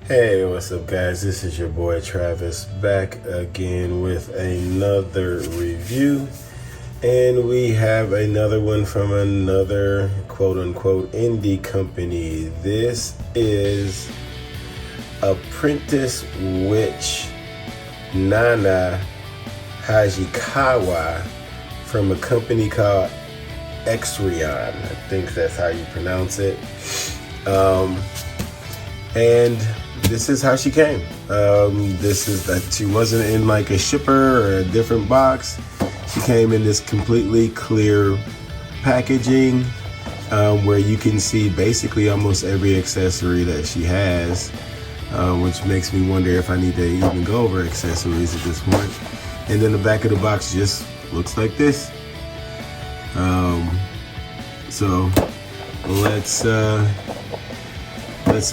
Hey, what's up, guys? This is your boy Travis back again with another review, and we have another one from another quote-unquote indie company. This is Apprentice Witch Nana Hoshikawa from a company called Exrion. I think that's how you pronounce it. And this is how she came. This is that she wasn't in like a shipper or a different box. She came in this completely clear packaging where you can see basically almost every accessory that she has, which makes me wonder if I need to even go over accessories at this point. And then the back of the box just looks like this. So let's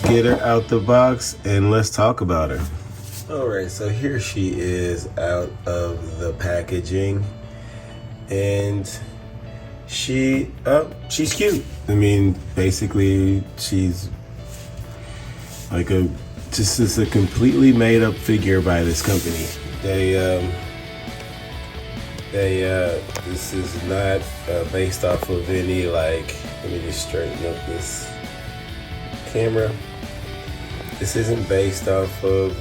get her out the box and let's talk about her. All right, so here she is out of the packaging, and she's cute. I mean, basically, she's like just a completely made up figure by this company. This is not based off of any, like, let me just straighten up this camera. This isn't based off of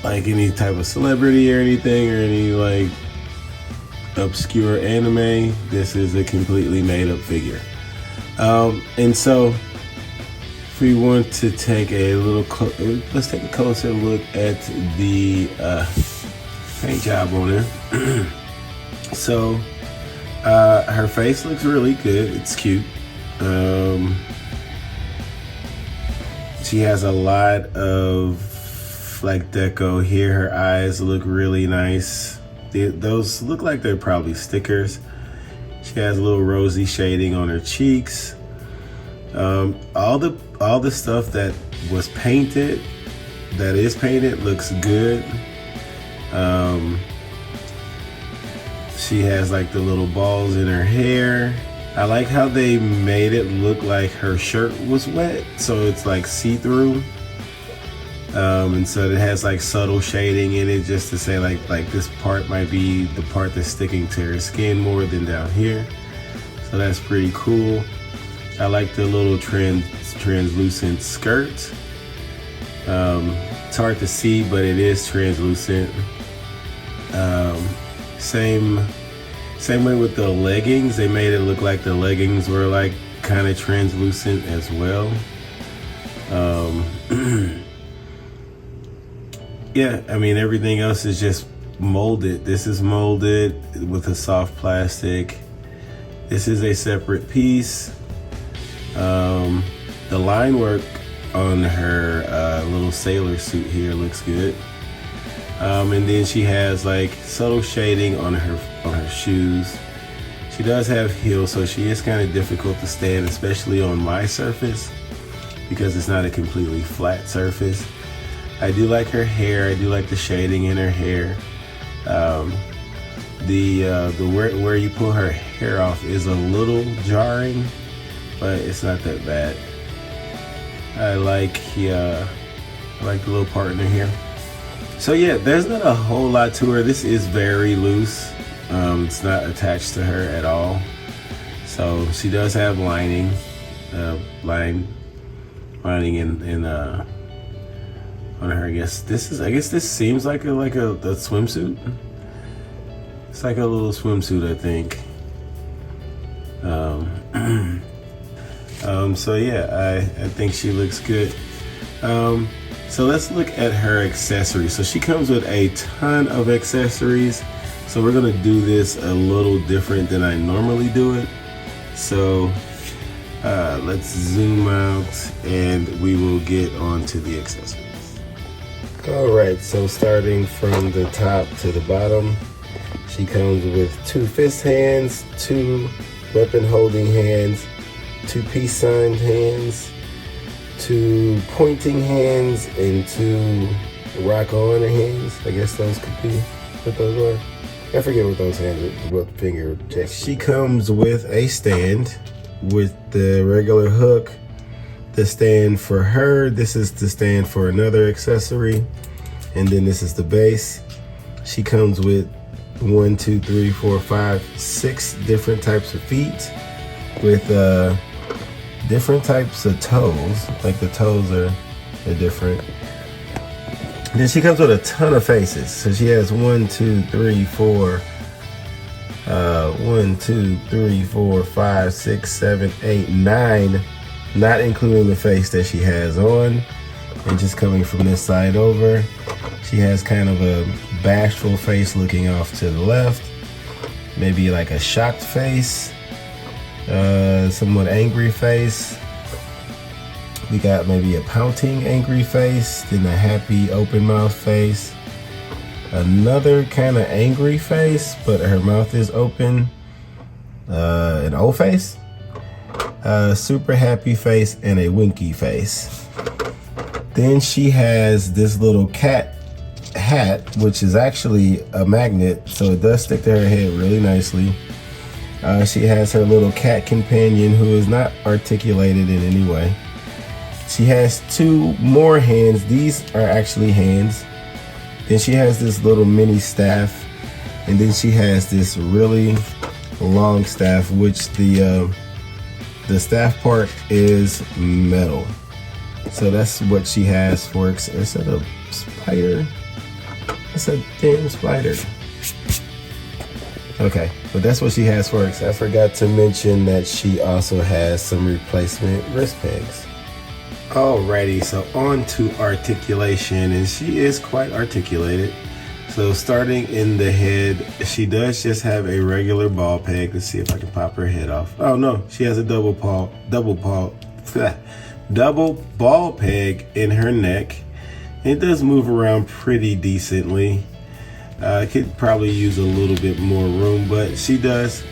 like any type of celebrity or anything, or any like obscure anime. This is a completely made up figure. And so if we want to take a let's take a closer look at the paint job on her. So her face looks really good. It's cute. She has a lot of like deco here. Her eyes look really nice. Those look like they're probably stickers. She has a little rosy shading on her cheeks. All the stuff that was painted, that is painted, looks good. She has like the little balls in her hair. I like how they made it look like her shirt was wet, so it's like see-through. And so it has like subtle shading in it, just to say like this part might be the part that's sticking to her skin more than down here. So that's pretty cool. I like the little translucent skirt. It's hard to see, but it is translucent. Same way with the leggings. They made it look like the leggings were like kind of translucent as well. Yeah, I mean, everything else is just molded. This is molded with a soft plastic. This is a separate piece. The line work on her little sailor suit here looks good. And then she has like subtle shading on her shoes. She does have heels, so she is kind of difficult to stand, especially on my surface, because it's not a completely flat surface. I do like her hair. I do like the shading in her hair. Where you pull her hair off is a little jarring, but it's not that bad. I like the little part in her hair. So yeah, there's not a whole lot to her. This is very loose. It's not attached to her at all. So she does have lining in on her. I guess this seems like a swimsuit. It's like a little swimsuit, I think. So yeah, I think she looks good. So let's look at her accessories. So she comes with a ton of accessories. So we're gonna do this a little different than I normally do it. So let's zoom out and we will get on to the accessories. All right, so starting from the top to the bottom, she comes with 2 fist hands, 2 weapon holding hands, 2 peace sign hands, 2 pointing hands, and 2 rock on hands. I guess those could be what those are. I forget what those hands, what finger gestures. She comes with a stand with the regular hook the stand for her. This is the stand for another accessory. And then this is the base. She comes with 1, 2, 3, 4, 5, 6 different types of feet with different types of toes. Like the toes are different. Then she comes with a ton of faces. So she has 1, 2, 3, 4, 1, 2, 3, 4, 5, 6, 7, 8, 9, not including the face that she has on. And just coming from this side over, she has kind of a bashful face looking off to the left, maybe like a shocked face, somewhat angry face. We got maybe a pouting angry face, then a happy open mouth face, another kind of angry face but her mouth is open, an O face, a super happy face, and a winky face. Then she has this little cat hat, which is actually a magnet, so it does stick to her head really nicely. She has her little cat companion who is not articulated in any way. She has 2 more hands. These are actually hands. Then she has this little mini staff, and then she has this really long staff, which the staff part is metal. So that's what she has for. Is that a spider? It's a damn spider. Okay, but that's what she has for it. I forgot to mention that she also has some replacement wrist pegs. Alrighty, so on to articulation, and she is quite articulated. So starting in the head, she does just have a regular ball peg. Let's see if I can pop her head off. Oh no, she has a double ball peg in her neck. It does move around pretty decently. Could probably use a little bit more room, but she does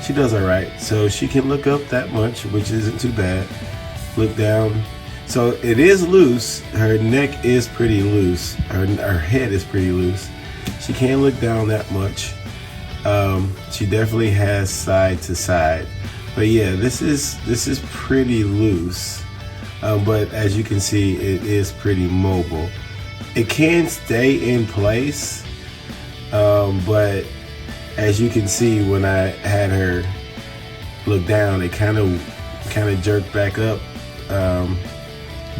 all right. So she can look up that much, which isn't too bad. Look down. So it is loose. Her neck is pretty loose. Her head is pretty loose. She can't look down that much. She definitely has side to side. But yeah, this is pretty loose. But as you can see, it is pretty mobile. It can stay in place, but as you can see, when I had her look down, it kind of jerked back up.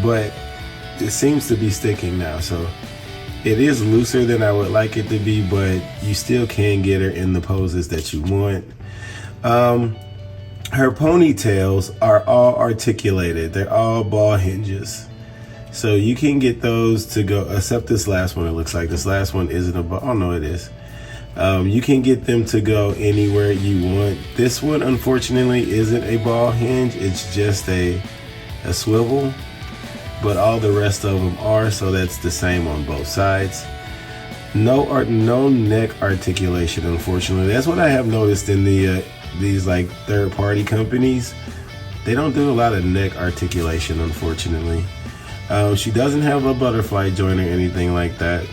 But it seems to be sticking now, so it is looser than I would like it to be, but you still can get her in the poses that you want. Her ponytails are all articulated. They're all ball hinges. So you can get those to go, except this last one. It looks like this last one isn't a ball. Oh no, it is. You can get them to go anywhere you want. This one, unfortunately, isn't a ball hinge. It's just a swivel. But all the rest of them are, so that's the same on both sides. No neck articulation, unfortunately. That's what I have noticed in these like third-party companies. They don't do a lot of neck articulation, unfortunately. She doesn't have a butterfly joint or anything like that.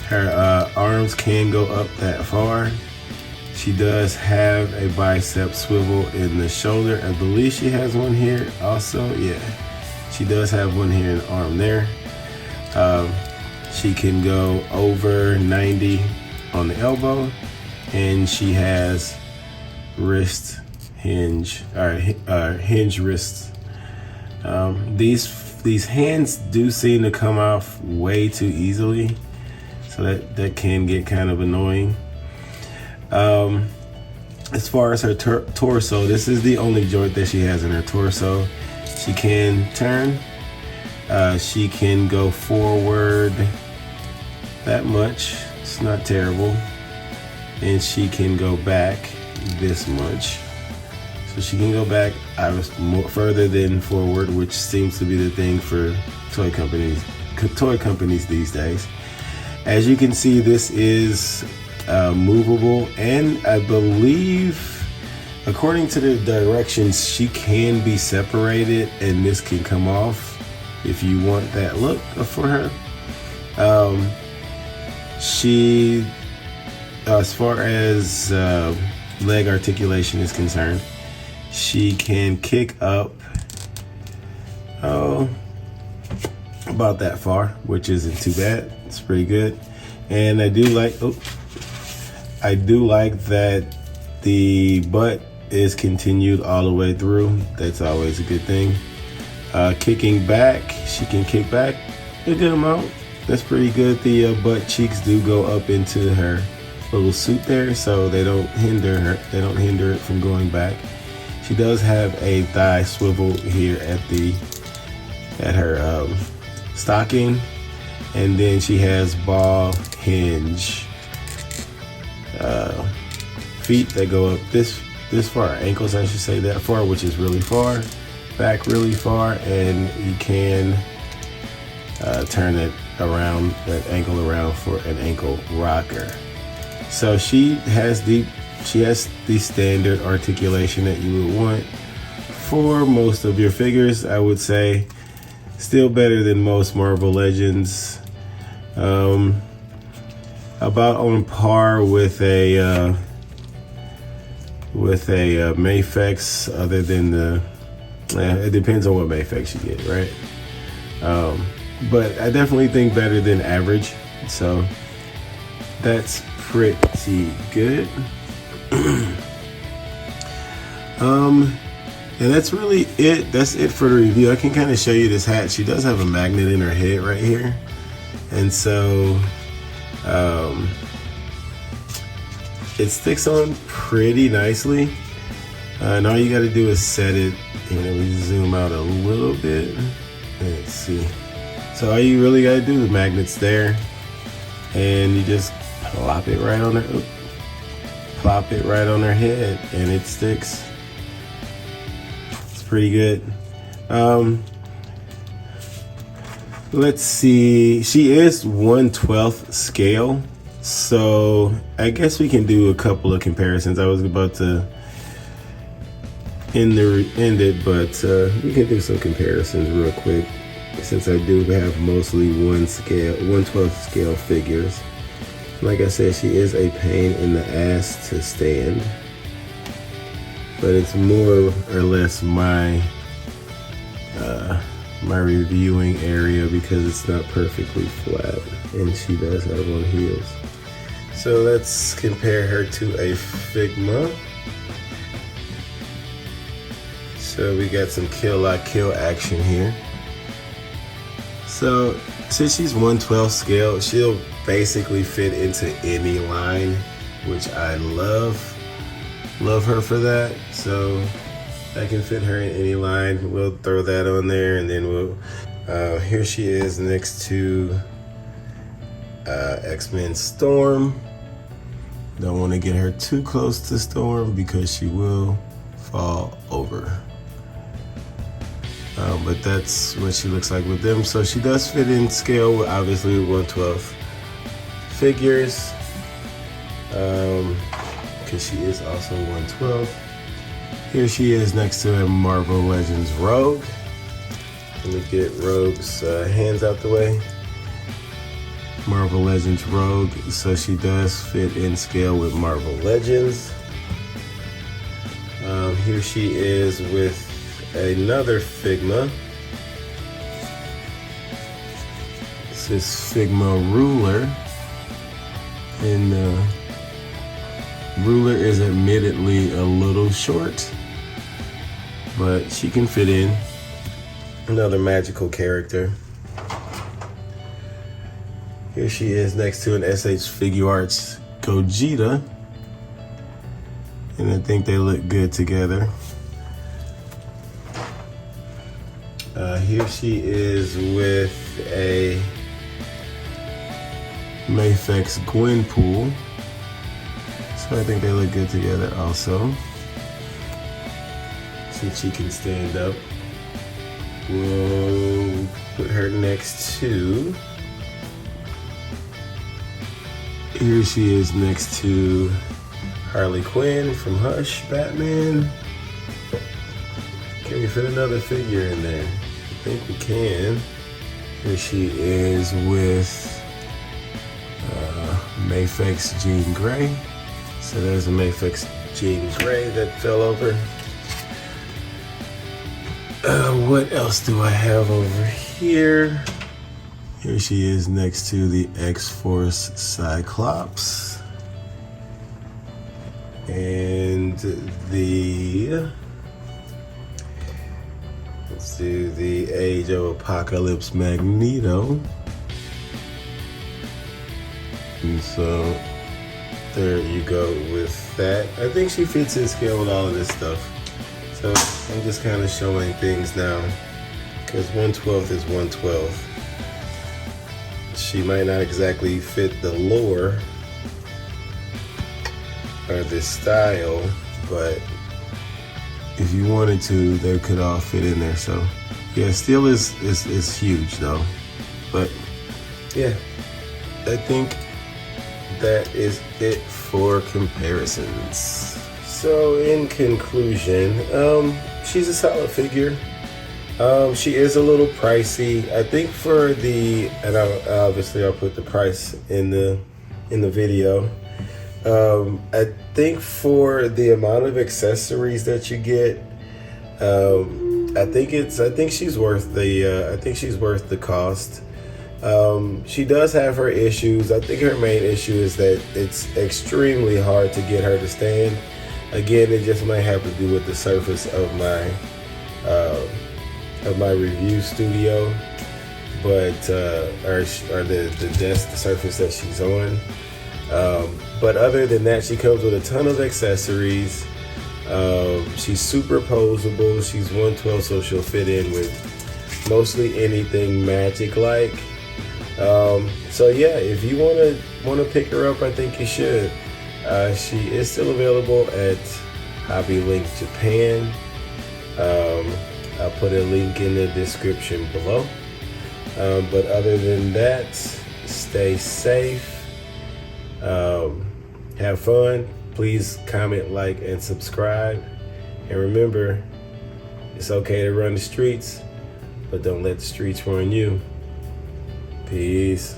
Her arms can go up that far. She does have a bicep swivel in the shoulder. I believe she has one here also. Yeah, she does have one here in the arm there. She can go over 90 on the elbow, and she has wrist hinge, or hinge wrists. These hands do seem to come off way too easily, so that can get kind of annoying. As far as her torso, this is the only joint that she has in her torso. She can turn, she can go forward that much, it's not terrible, and she can go back this much. So she can go back more further than forward, which seems to be the thing for toy companies these days. As you can see, this is movable, and I believe, according to the directions, she can be separated, and this can come off if you want that look for her. She, as far as leg articulation is concerned, she can kick up oh, about that far, which isn't too bad. It's pretty good. And I do like that the butt is continued all the way through. That's always a good thing. Kicking back, she can kick back a good amount. That's pretty good. The butt cheeks do go up into her little suit there, so they don't hinder her. They don't hinder it from going back. She does have a thigh swivel here at her stocking, and then she has ball hinge feet that go up this far, ankles I should say, that far, which is really far, back really far, and you can turn it around, that ankle around for an ankle rocker. So she has the standard articulation that you would want for most of your figures. I would say still better than most Marvel Legends. About on par with a Mayfex, other than it depends on what Mayfex you get, right? But I definitely think better than average. So that's pretty good. And that's really it. That's it for the review. I can kind of show you this hat. She does have a magnet in her head right here, and so it sticks on pretty nicely. And all you got to do is set it. We zoom out a little bit. Let's see. So all you really got to do is magnets there, and you just plop it right on her. Plop it right on her head, and it sticks. It's pretty good. Let's see. She is 1/12 scale, so I guess we can do a couple of comparisons. I was about to end it, but we can do some comparisons real quick, since I do have mostly 1/12 scale figures. Like I said, she is a pain in the ass to stand, but it's more or less my reviewing area because it's not perfectly flat, and she does have on heels. So let's compare her to a Figma. So we got some kill lock kill action here. So since she's 1/12 scale, she'll basically fit into any line, which I love her for that. So I can fit her in any line. We'll throw that on there, and then here she is next to X-Men Storm. Don't want to get her too close to Storm because she will fall over. But that's what she looks like with them. So she does fit in scale, obviously, with 1/12 figures, because she is also 1/12. Here she is next to a Marvel Legends Rogue. Let me get Rogue's hands out the way. Marvel Legends Rogue, so she does fit in scale with Marvel Legends. Here she is with another Figma. This is Figma Ruler, and Ruler is admittedly a little short, but she can fit in. Another magical character. Here she is next to an SH Figuarts Gogeta, and I think they look good together. Here she is with a Mayfex Gwenpool, so I think they look good together also. Since she can stand up, we'll put her next to, here she is next to Harley Quinn from Hush Batman. Can we fit another figure in there? I think we can. Here she is with Mayfex Jean Grey. So there's a Mayfex Jean Grey that fell over. What else do I have over here? Here she is next to the X-Force Cyclops. And let's do the Age of Apocalypse Magneto. And so there you go with that. I think she fits in scale with all of this stuff. So I'm just kind of showing things now, because 1/12 is 1/12. She might not exactly fit the lore or the style, but if you wanted to, they could all fit in there. So yeah, steel is huge though. But yeah, I think that is it for comparisons. So in conclusion, she's a solid figure. She is a little pricey. I think for the, and I'll put the price in the video. I think for the amount of accessories that you get, I think she's worth the cost. She does have her issues. I think her main issue is that it's extremely hard to get her to stand. Again, it just might have to do with the surface of my review studio, but or the desk, the surface that she's on. But other than that, she comes with a ton of accessories. She's superposable. She's 1/12, so she'll fit in with mostly anything magic-like. So yeah, if you wanna pick her up, I think you should. She is still available at Hobby Link Japan. I'll put a link in the description below. But other than that, stay safe. Have fun. Please comment, like, and subscribe. And remember, it's okay to run the streets, but don't let the streets run you. Peace.